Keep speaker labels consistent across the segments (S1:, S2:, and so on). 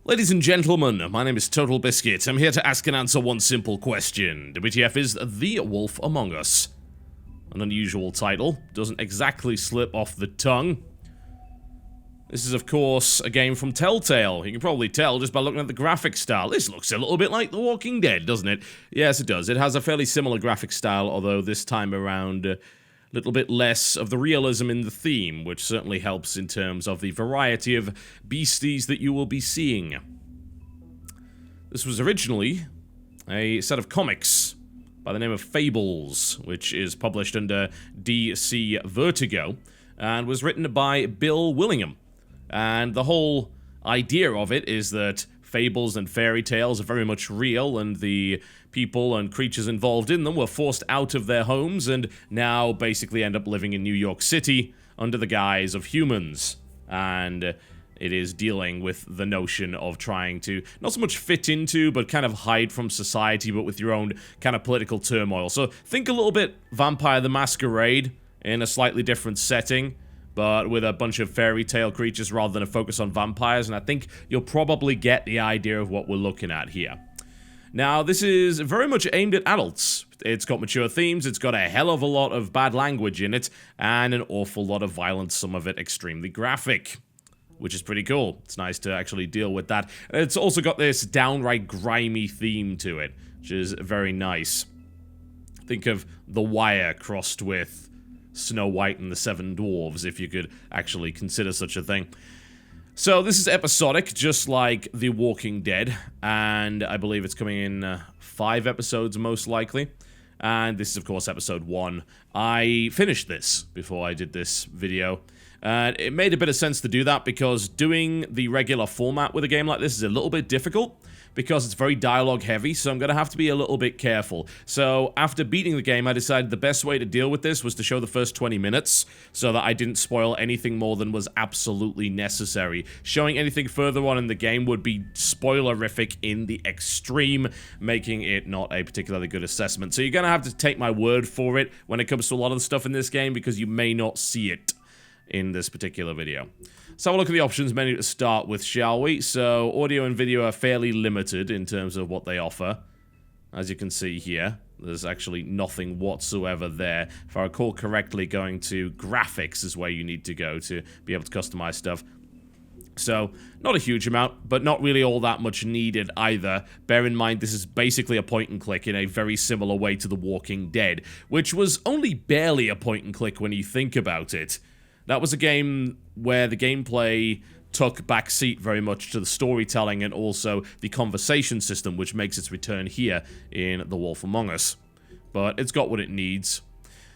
S1: Ladies and gentlemen, my name is TotalBiscuit. I'm here to ask and answer one simple question. WTF is The Wolf Among Us. An unusual title, doesn't exactly slip off the tongue. This is, of course, a game from Telltale. You can probably tell just by looking at the graphic style. This looks a little bit like The Walking Dead, doesn't it? Yes, it does. It has a fairly similar graphic style, although this time around a little bit less of the realism in the theme, which certainly helps in terms of the variety of beasties that you will be seeing. This was originally a set of comics by the name of Fables, which is published under DC Vertigo, and was written by Bill Willingham. And the whole idea of it is that fables and fairy tales are very much real, and the people and creatures involved in them were forced out of their homes and now basically end up living in New York City under the guise of humans. And it is dealing with the notion of trying to not so much fit into, but kind of hide from society, but with your own kind of political turmoil. So think a little bit Vampire the Masquerade in a slightly different setting, but with a bunch of fairy tale creatures rather than a focus on vampires, and I think you'll probably get the idea of what we're looking at here. Now, this is very much aimed at adults. It's got mature themes, it's got a hell of a lot of bad language in it, and an awful lot of violence, some of it extremely graphic, which is pretty cool. It's nice to actually deal with that. It's also got this downright grimy theme to it, which is very nice. Think of The Wire crossed with Snow White and the Seven Dwarves, if you could actually consider such a thing. So this is episodic, just like The Walking Dead, and I believe it's coming in 5 episodes most likely. And this is, of course, episode 1. I finished this before I did this video. It made a bit of sense to do that because doing the regular format with a game like this is a little bit difficult because it's very dialogue heavy, so I'm going to have to be a little bit careful. So after beating the game, I decided the best way to deal with this was to show the first 20 minutes so that I didn't spoil anything more than was absolutely necessary. Showing anything further on in the game would be spoilerific in the extreme, making it not a particularly good assessment. So you're going to have to take my word for it when it comes to a lot of the stuff in this game because you may not see it in this particular video. So have a look at the options menu to start with, shall we? So audio and video are fairly limited in terms of what they offer. As you can see here, there's actually nothing whatsoever there. If I recall correctly, going to graphics is where you need to go to be able to customize stuff. So, not a huge amount, but not really all that much needed either. Bear in mind, this is basically a point and click in a very similar way to The Walking Dead, which was only barely a point and click when you think about it. That was a game where the gameplay took backseat very much to the storytelling and also the conversation system, which makes its return here in The Wolf Among Us. But it's got what it needs.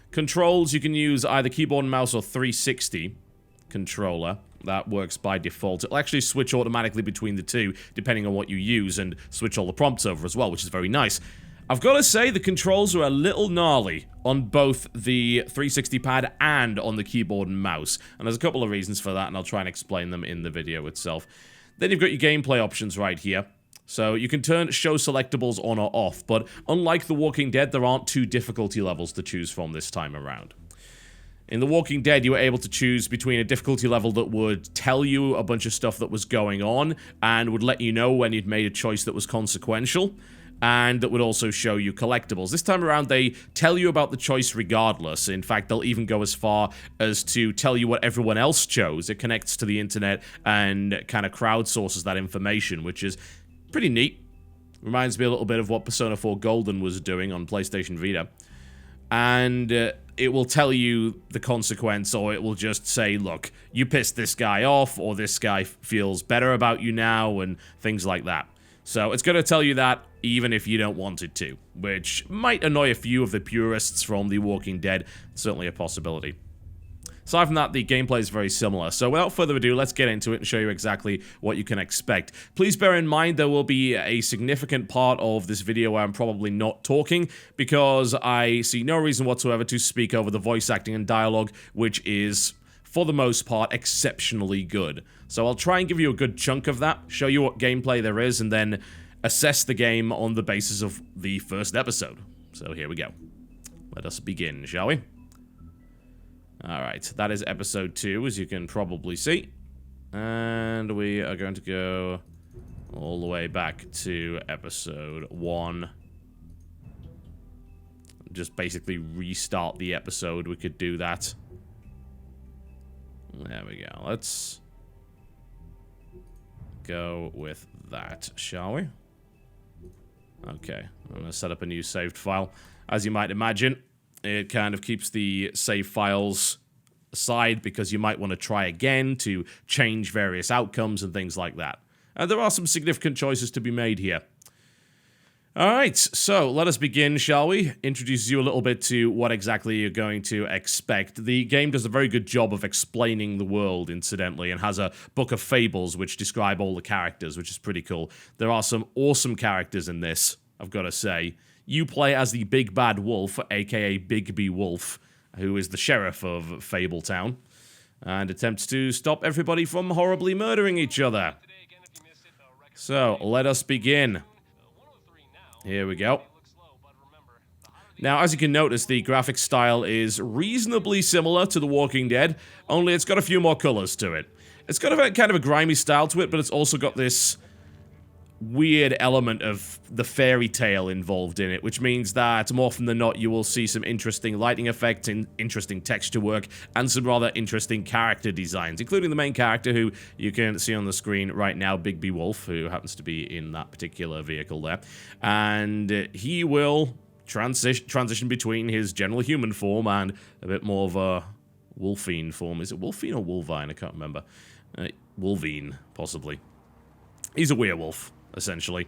S1: Controls, you can use either keyboard and mouse or 360 controller. That works by default. It'll actually switch automatically between the two, depending on what you use, and switch all the prompts over as well, which is very nice. I've got to say, the controls are a little gnarly on both the 360 pad and on the keyboard and mouse. And there's a couple of reasons for that, and I'll try and explain them in the video itself. Then you've got your gameplay options right here. So you can turn show selectables on or off, but unlike The Walking Dead, there aren't 2 difficulty levels to choose from this time around. In The Walking Dead, you were able to choose between a difficulty level that would tell you a bunch of stuff that was going on and would let you know when you'd made a choice that was consequential, and that would also show you collectibles. This time around, they tell you about the choice regardless. In fact, they'll even go as far as to tell you what everyone else chose. It connects to the internet and kind of crowdsources that information, which is pretty neat. Reminds me a little bit of what Persona 4 Golden was doing on PlayStation Vita. And it will tell you the consequence, or it will just say, look, you pissed this guy off, or this guy feels better about you now, and things like that. So it's going to tell you that even if you don't want it to, which might annoy a few of the purists from The Walking Dead. Certainly a possibility. Aside from that, the gameplay is very similar. So without further ado, let's get into it and show you exactly what you can expect. Please bear in mind there will be a significant part of this video where I'm probably not talking, because I see no reason whatsoever to speak over the voice acting and dialogue, which is, for the most part, exceptionally good. So I'll try and give you a good chunk of that, show you what gameplay there is, and then assess the game on the basis of the first episode. So here we go. Let us begin, shall we? Alright, that is episode 2, as you can probably see. And we are going to go all the way back to episode 1. Just basically restart the episode. We could do that. There we go. Let's go with that, shall we? Okay, I'm going to set up a new saved file. As you might imagine, it kind of keeps the save files aside because you might want to try again to change various outcomes and things like that. And there are some significant choices to be made here. Alright, so let us begin, shall we? Introduce you a little bit to what exactly you're going to expect. The game does a very good job of explaining the world, incidentally, and has a book of fables which describe all the characters, which is pretty cool. There are some awesome characters in this, I've got to say. You play as the Big Bad Wolf, aka Bigby Wolf, who is the sheriff of Fabletown, and attempts to stop everybody from horribly murdering each other. So, let us begin. Here we go. Now, as you can notice, the graphic style is reasonably similar to The Walking Dead, only it's got a few more colors to it. It's got a kind of a grimy style to it, but it's also got this weird element of the fairy tale involved in it, which means that more often than not you will see some interesting lighting effects, interesting texture work, and some rather interesting character designs, including the main character who you can see on the screen right now, Bigby Wolf, who happens to be in that particular vehicle there. And he will transition between his general human form and a bit more of a wolfine form. Is it wolfine or wolvine? I can't remember. Wolvine, possibly. He's a werewolf, essentially.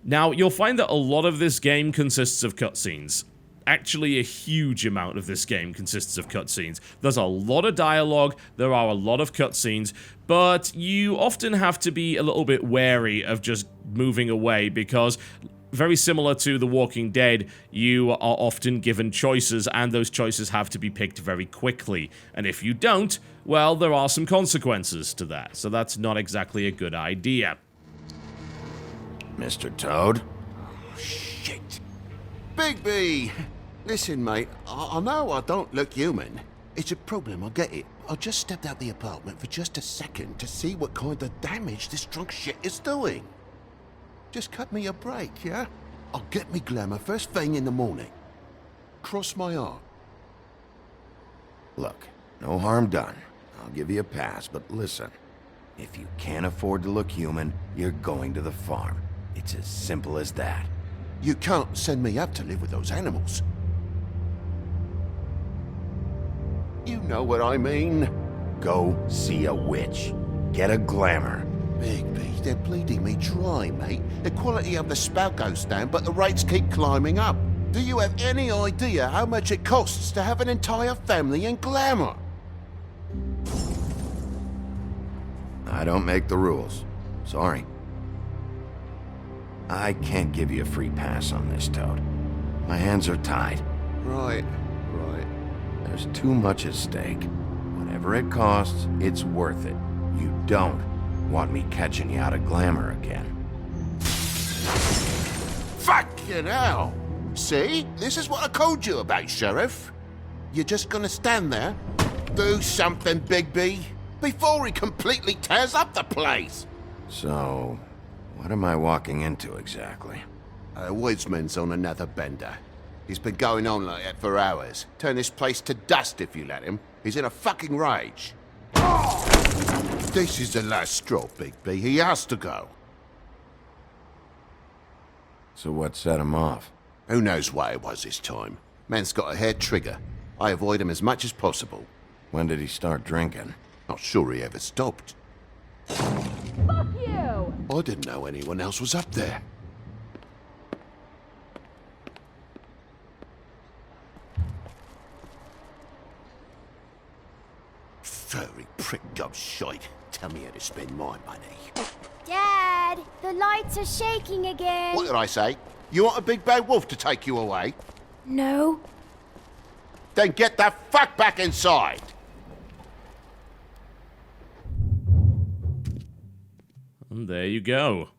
S1: Now, you'll find that a lot of this game consists of cutscenes. Actually, a huge amount of this game consists of cutscenes. There's a lot of dialogue, there are a lot of cutscenes, but you often have to be a little bit wary of just moving away because, very similar to The Walking Dead, you are often given choices, and those choices have to be picked very quickly. And if you don't, well, there are some consequences to that, so that's not exactly a good idea.
S2: Mr. Toad?
S3: Oh, shit. Bigby! Listen, mate, I know I don't look human. It's a problem, I get it. I just stepped out the apartment for just a second to see what kind of damage this drunk shit is doing. Just cut me a break, yeah? I'll get me glamour first thing in the morning. Cross my heart.
S2: Look, no harm done. I'll give you a pass, but listen. If you can't afford to look human, you're going to the farm. It's as simple as that.
S3: You can't send me up to live with those animals. You know what I mean.
S2: Go see a witch. Get a glamour.
S3: Bigby, they're bleeding me dry, mate. The quality of the spout goes down, but the rates keep climbing up. Do you have any idea how much it costs to have an entire family in glamour?
S2: I don't make the rules. Sorry. I can't give you a free pass on this, Toad. My hands are tied.
S3: Right.
S2: There's too much at stake. Whatever it costs, it's worth it. You don't want me catching you out of glamour again.
S3: Fucking hell! See? This is what I told you about, Sheriff. You're just gonna stand there? Do something, Bigby, before he completely tears up the place!
S2: So, what am I walking into exactly?
S3: Woodsman's on another bender. He's been going on like that for hours. Turn this place to dust if you let him. He's in a fucking rage. This is the last straw, Bigby. He has to go.
S2: So what set him off?
S3: Who knows what it was this time? Man's got a hair trigger. I avoid him as much as possible.
S2: When did he start drinking?
S3: Not sure he ever stopped.
S4: Fuck you!
S3: I didn't know anyone else was up there. Furry prick gobshite. Tell me how to spend my money.
S4: Dad, the lights are shaking again.
S3: What did I say? You want a big bad wolf to take you away?
S4: No.
S3: Then get the fuck back inside!
S1: And there you go.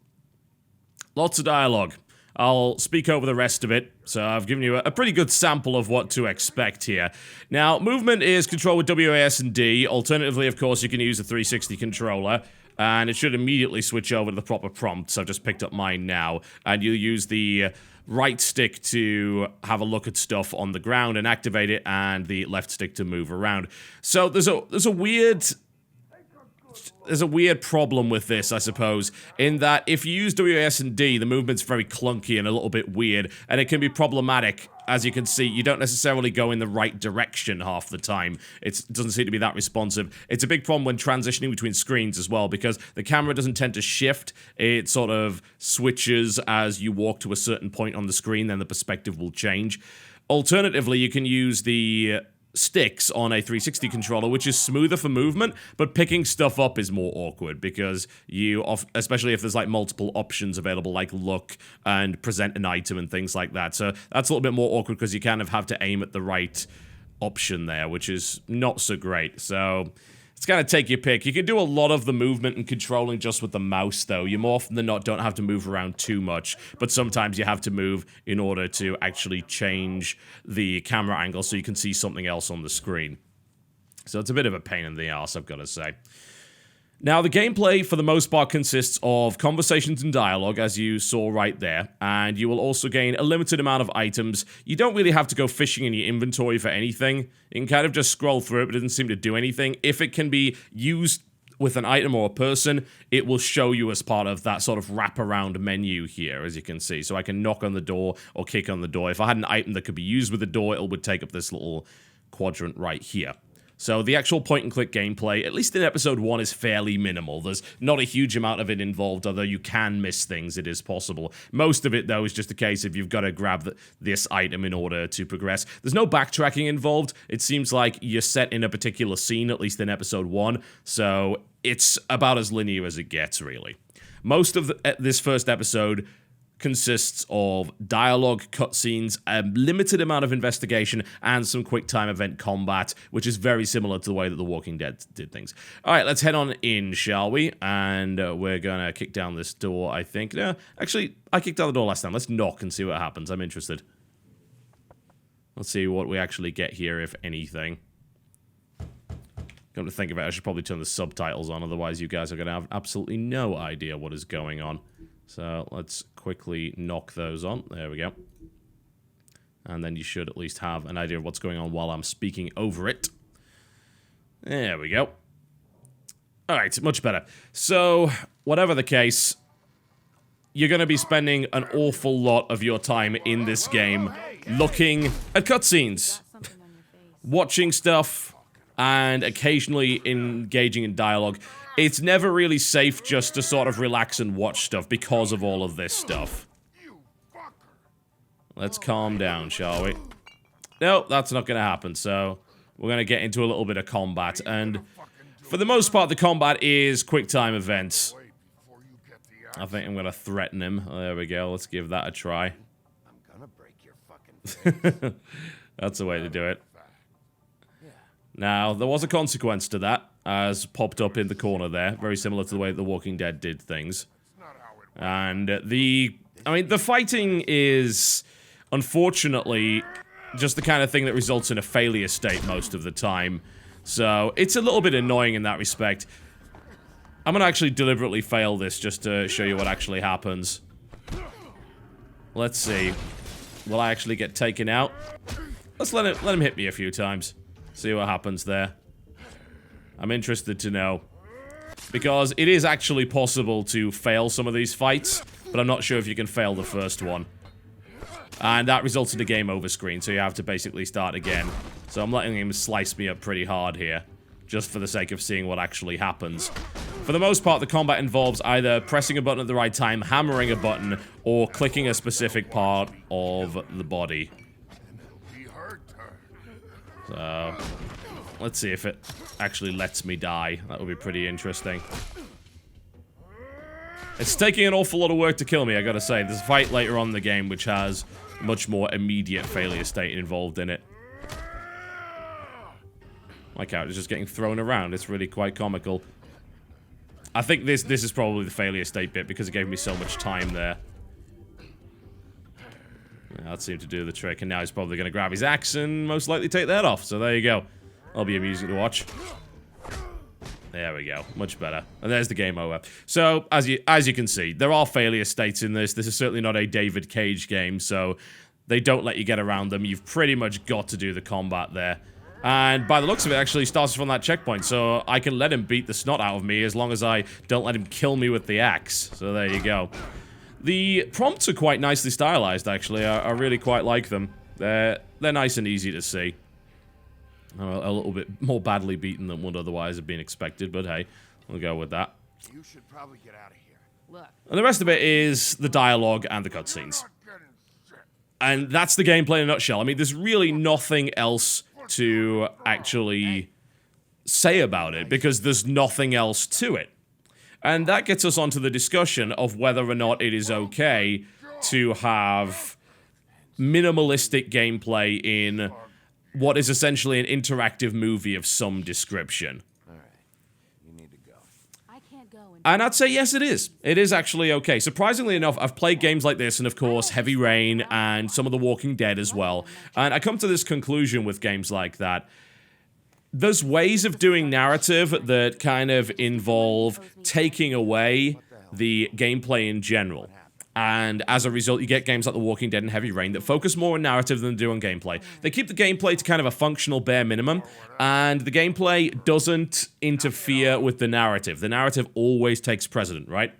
S1: Lots of dialogue. I'll speak over the rest of it, so I've given you a pretty good sample of what to expect here. Now, movement is controlled with WAS and D. Alternatively, of course, you can use a 360 controller. and it should immediately switch over to the proper prompt. So I've just picked up mine now, and you use the right stick to have a look at stuff on the ground and activate it, and the left stick to move around. So there's a weird problem with this, I suppose, in that if you use WAS and D, the movement's very clunky and a little bit weird, and it can be problematic. As you can see, you don't necessarily go in the right direction half the time. It doesn't seem to be that responsive. It's a big problem when transitioning between screens as well, because the camera doesn't tend to shift. It sort of switches as you walk to a certain point on the screen, then the perspective will change. Alternatively, you can use the sticks on a 360 controller, which is smoother for movement, but picking stuff up is more awkward because especially if there's like multiple options available, like look and present an item and things like that. So that's a little bit more awkward because you kind of have to aim at the right option there, which is not so great. So it's kind of take your pick. You can do a lot of the movement and controlling just with the mouse, though. You more often than not don't have to move around too much, but sometimes you have to move in order to actually change the camera angle so you can see something else on the screen. So it's a bit of a pain in the ass, I've got to say. Now, the gameplay, for the most part, consists of conversations and dialogue, as you saw right there, and you will also gain a limited amount of items. You don't really have to go fishing in your inventory for anything. You can kind of just scroll through it, but it doesn't seem to do anything. If it can be used with an item or a person, it will show you as part of that sort of wraparound menu here, as you can see. So I can knock on the door or kick on the door. If I had an item that could be used with the door, it would take up this little quadrant right here. So the actual point-and-click gameplay, at least in episode 1, is fairly minimal. There's not a huge amount of it involved, although you can miss things, it is possible. Most of it, though, is just a case of you've got to grab this item in order to progress. There's no backtracking involved. It seems like you're set in a particular scene, at least in episode 1, so it's about as linear as it gets, really. Most of this first episode consists of dialogue, cutscenes, a limited amount of investigation, and some quick-time event combat, which is very similar to the way that The Walking Dead did things. Alright, let's head on in, shall we? And we're gonna kick down this door, I think. No, actually, I kicked down the door last time. Let's knock and see what happens. I'm interested. Let's see what we actually get here, if anything. Come to think of it, I should probably turn the subtitles on, otherwise you guys are gonna have absolutely no idea what is going on. So let's quickly knock those on. There we go. And then you should at least have an idea of what's going on while I'm speaking over it. There we go. Alright, much better. So, whatever the case, you're going to be spending an awful lot of your time in this game looking at cutscenes, watching stuff, and occasionally engaging in dialogue. It's never really safe just to sort of relax and watch stuff because of all of this stuff. Let's calm down, shall we? Nope, that's not going to happen, so we're going to get into a little bit of combat, and for the most part, the combat is quick-time events. I think I'm going to threaten him. There we go, let's give that a try.
S3: I'm gonna break your fucking face.
S1: That's the way to do it. Now, there was a consequence to that, as popped up in the corner there, very similar to the way The Walking Dead did things. And the fighting is, unfortunately, just the kind of thing that results in a failure state most of the time. So, it's a little bit annoying in that respect. I'm gonna actually deliberately fail this just to show you what actually happens. Let's see. Will I actually get taken out? Let's let him hit me a few times. See what happens there. I'm interested to know. Because it is actually possible to fail some of these fights, but I'm not sure if you can fail the first one. And that results in a game over screen, so you have to basically start again. So I'm letting him slice me up pretty hard here, just for the sake of seeing what actually happens. For the most part, the combat involves either pressing a button at the right time, hammering a button, or clicking a specific part of the body. So, let's see if it actually lets me die. That would be pretty interesting. It's taking an awful lot of work to kill me, I gotta say. There's a fight later on in the game which has much more immediate failure state involved in it. My character's just getting thrown around. It's really quite comical. I think this is probably the failure state bit because it gave me so much time there. Yeah, that seemed to do the trick, and now he's probably going to grab his axe and most likely take that off. So there you go. That'll be amusing to watch. There we go. Much better. And there's the game over. So, as you can see, there are failure states in this. This is certainly not a David Cage game, so they don't let you get around them. You've pretty much got to do the combat there. And by the looks of it, actually starts from that checkpoint, so I can let him beat the snot out of me as long as I don't let him kill me with the axe. So there you go. The prompts are quite nicely stylized, actually. I really quite like them. They're nice and easy to see. A little bit more badly beaten than would otherwise have been expected, but hey, we'll go with that.
S3: You should probably get out of here. Look.
S1: And the rest of it is the dialogue and the cutscenes. And that's the gameplay in a nutshell. I mean, there's really nothing else to actually say about it, because there's nothing else to it. And that gets us onto the discussion of whether or not it is okay to have minimalistic gameplay in what is essentially an interactive movie of some description.
S3: Alright. You need to go.
S4: I can't go.
S1: And I'd say yes, it is. It is actually okay. Surprisingly enough, I've played games like this, and of course, Heavy Rain, and some of The Walking Dead as well. And I come to this conclusion with games like that. There's ways of doing narrative that kind of involve taking away the gameplay in general. And as a result, you get games like The Walking Dead and Heavy Rain that focus more on narrative than they do on gameplay. They keep the gameplay to kind of a functional bare minimum, and the gameplay doesn't interfere with the narrative. The narrative always takes precedent, right?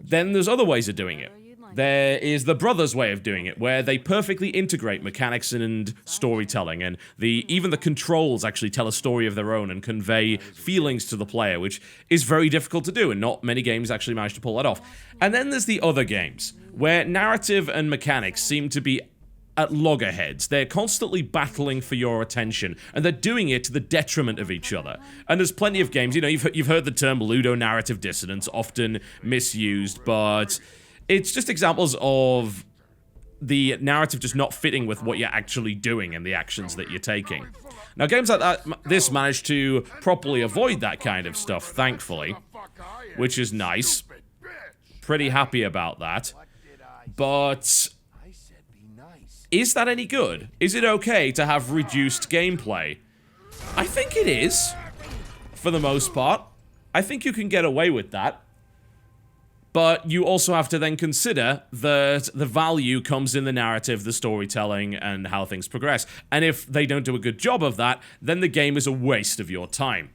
S1: Then there's other ways of doing it. There is the Brothers way of doing it, where they perfectly integrate mechanics and storytelling, and even the controls actually tell a story of their own and convey feelings to the player, which is very difficult to do, and not many games actually manage to pull that off. And then there's the other games, where narrative and mechanics seem to be at loggerheads. They're constantly battling for your attention, and they're doing it to the detriment of each other. And there's plenty of games, you know, you've heard the term ludonarrative dissonance, often misused, but it's just examples of the narrative just not fitting with what you're actually doing and the actions that you're taking. Now, games like this manage to properly avoid that kind of stuff, thankfully, which is nice. Pretty happy about that. But is that any good? Is it okay to have reduced gameplay? I think it is, for the most part. I think you can get away with that. But you also have to then consider that the value comes in the narrative, the storytelling, and how things progress. And if they don't do a good job of that, then the game is a waste of your time.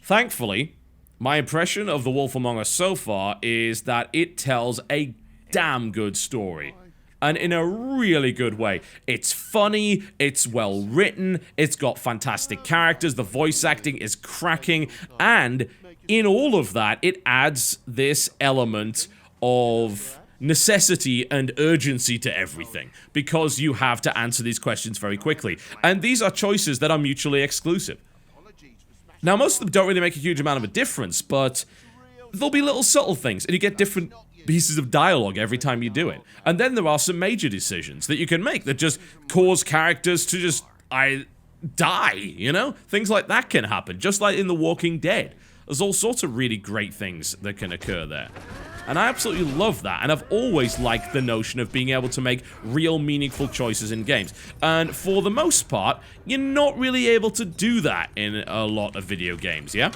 S1: Thankfully, my impression of The Wolf Among Us so far is that it tells a damn good story. And in a really good way. It's funny, it's well written, it's got fantastic characters, the voice acting is cracking, and in all of that, it adds this element of necessity and urgency to everything, because you have to answer these questions very quickly. And these are choices that are mutually exclusive. Now, most of them don't really make a huge amount of a difference, but there'll be little subtle things, and you get different pieces of dialogue every time you do it. And then there are some major decisions that you can make that just cause characters to just, die, you know? Things like that can happen, just like in The Walking Dead. There's all sorts of really great things that can occur there. And I absolutely love that, and I've always liked the notion of being able to make real meaningful choices in games. And for the most part, you're not really able to do that in a lot of video games, yeah?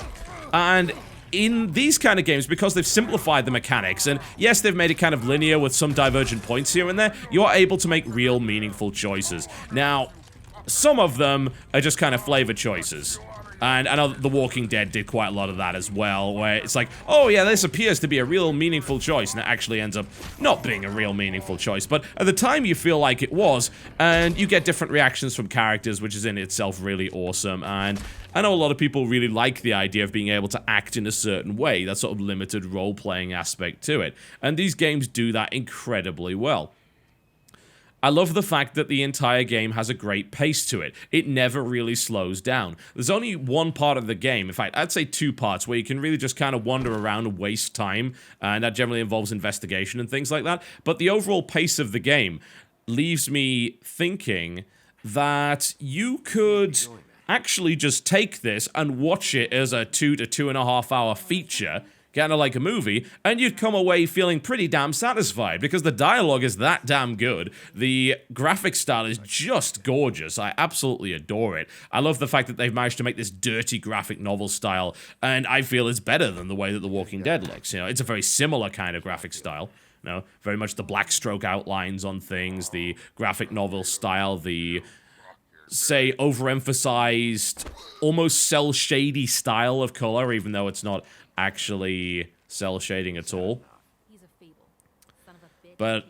S1: And in these kind of games, because they've simplified the mechanics, and yes, they've made it kind of linear with some divergent points here and there, you are able to make real meaningful choices. Now, some of them are just kind of flavor choices. And I know The Walking Dead did quite a lot of that as well, where it's like, oh yeah, this appears to be a real meaningful choice, and it actually ends up not being a real meaningful choice. But at the time, you feel like it was, and you get different reactions from characters, which is in itself really awesome. And I know a lot of people really like the idea of being able to act in a certain way, that sort of limited role-playing aspect to it. And these games do that incredibly well. I love the fact that the entire game has a great pace to it. It never really slows down. There's only one part of the game, in fact, I'd say two parts, where you can really just kind of wander around and waste time, and that generally involves investigation and things like that. But the overall pace of the game leaves me thinking that you could actually just take this and watch it as a 2 to 2.5 hour feature kind of like a movie, and you'd come away feeling pretty damn satisfied because the dialogue is that damn good. The graphic style is just gorgeous. I absolutely adore it. I love the fact that they've managed to make this dirty graphic novel style, and I feel it's better than the way that The Walking Dead looks. You know, it's a very similar kind of graphic style. You know, very much the black stroke outlines on things, the graphic novel style, the, say, overemphasized, almost cel-shady style of color, even though it's not actually cel-shading at all. But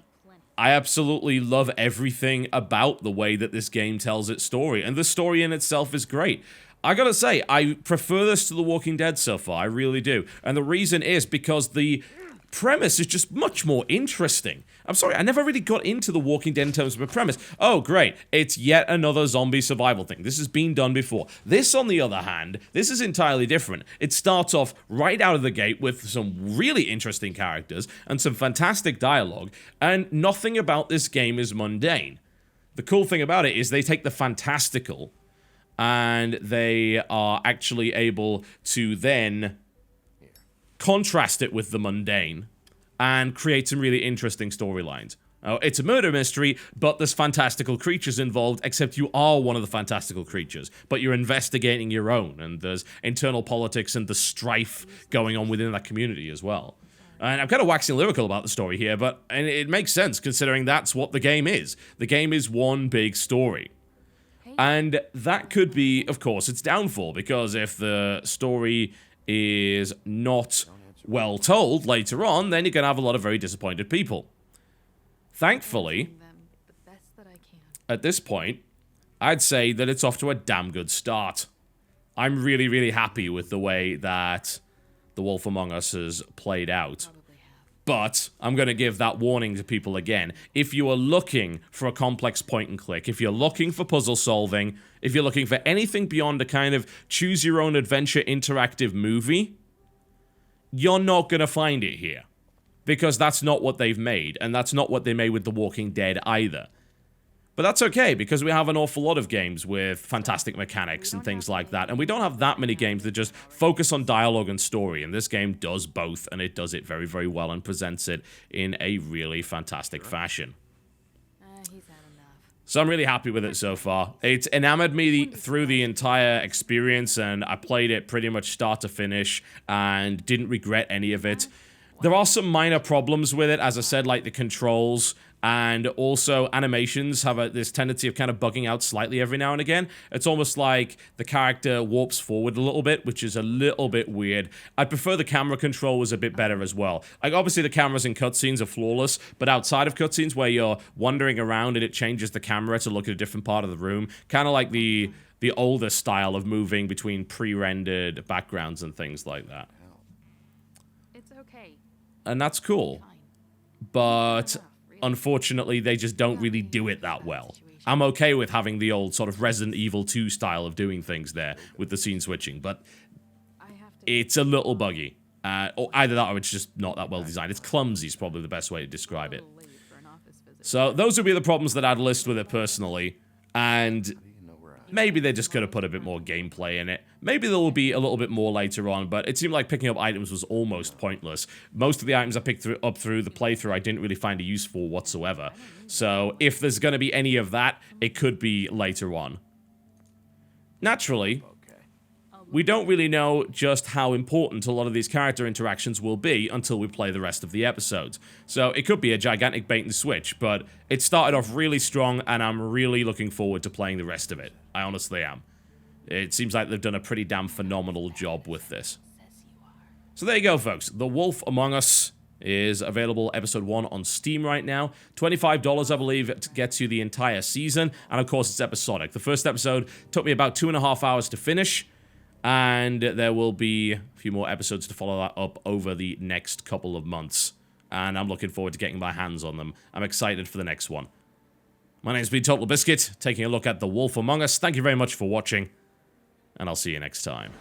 S1: I absolutely love everything about the way that this game tells its story, and the story in itself is great. I gotta say, I prefer this to The Walking Dead so far, I really do. And the reason is because the premise is just much more interesting. I'm sorry, I never really got into The Walking Dead in terms of a premise. Oh, great, it's yet another zombie survival thing. This has been done before. This, on the other hand, this is entirely different. It starts off right out of the gate with some really interesting characters and some fantastic dialogue, and nothing about this game is mundane. The cool thing about it is they take the fantastical and they are actually able to then contrast it with the mundane and create some really interesting storylines. It's a murder mystery, but there's fantastical creatures involved, except you are one of the fantastical creatures, but you're investigating your own, and there's internal politics and the strife going on within that community as well. And I'm kind of waxing lyrical about the story here, but it makes sense considering that's what the game is. The game is one big story. And that could be, of course, its downfall, because if the story is not well told later on, then you're going to have a lot of very disappointed people. Thankfully, at this point, I'd say that it's off to a damn good start. I'm really, really happy with the way that The Wolf Among Us has played out. But I'm going to give that warning to people again. If you are looking for a complex point and click, if you're looking for puzzle solving, if you're looking for anything beyond a kind of choose your own adventure interactive movie, you're not going to find it here. Because that's not what they've made, and that's not what they made with The Walking Dead either. But that's okay, because we have an awful lot of games with fantastic mechanics and things like that, and we don't have that many games that just focus on dialogue and story, and this game does both, and it does it very, very well and presents it in a really fantastic fashion. So I'm really happy with it so far. It's enamored me through the entire experience, and I played it pretty much start to finish, and didn't regret any of it. There are some minor problems with it, as I said, like the controls, and also animations have this tendency of kind of bugging out slightly every now and again. It's almost like the character warps forward a little bit, which is a little bit weird. I'd prefer the camera control was a bit better as well. Like, obviously the cameras in cutscenes are flawless, but outside of cutscenes where you're wandering around and it changes the camera to look at a different part of the room, kind of like the older style of moving between pre-rendered backgrounds and things like that.
S5: It's okay.
S1: And that's cool. But unfortunately, they just don't really do it that well. I'm okay with having the old sort of Resident Evil 2 style of doing things there with the scene switching, but it's a little buggy. Or either that or it's just not that well designed. It's clumsy is probably the best way to describe it. So those would be the problems that I'd list with it personally, and maybe they just could have put a bit more gameplay in it. Maybe there will be a little bit more later on, but it seemed like picking up items was almost pointless. Most of the items I picked up through the playthrough I didn't really find a use for whatsoever. So if there's going to be any of that, it could be later on. Naturally, we don't really know just how important a lot of these character interactions will be until we play the rest of the episodes. So it could be a gigantic bait and switch, but it started off really strong, and I'm really looking forward to playing the rest of it. I honestly am. It seems like they've done a pretty damn phenomenal job with this. So there you go, folks. The Wolf Among Us is available episode 1 on Steam right now. $25, I believe, gets you the entire season, and of course it's episodic. The first episode took me about 2.5 hours to finish, and there will be a few more episodes to follow that up over the next couple of months. And I'm looking forward to getting my hands on them. I'm excited for the next one. My name's been TotalBiscuit, taking a look at The Wolf Among Us. Thank you very much for watching, and I'll see you next time.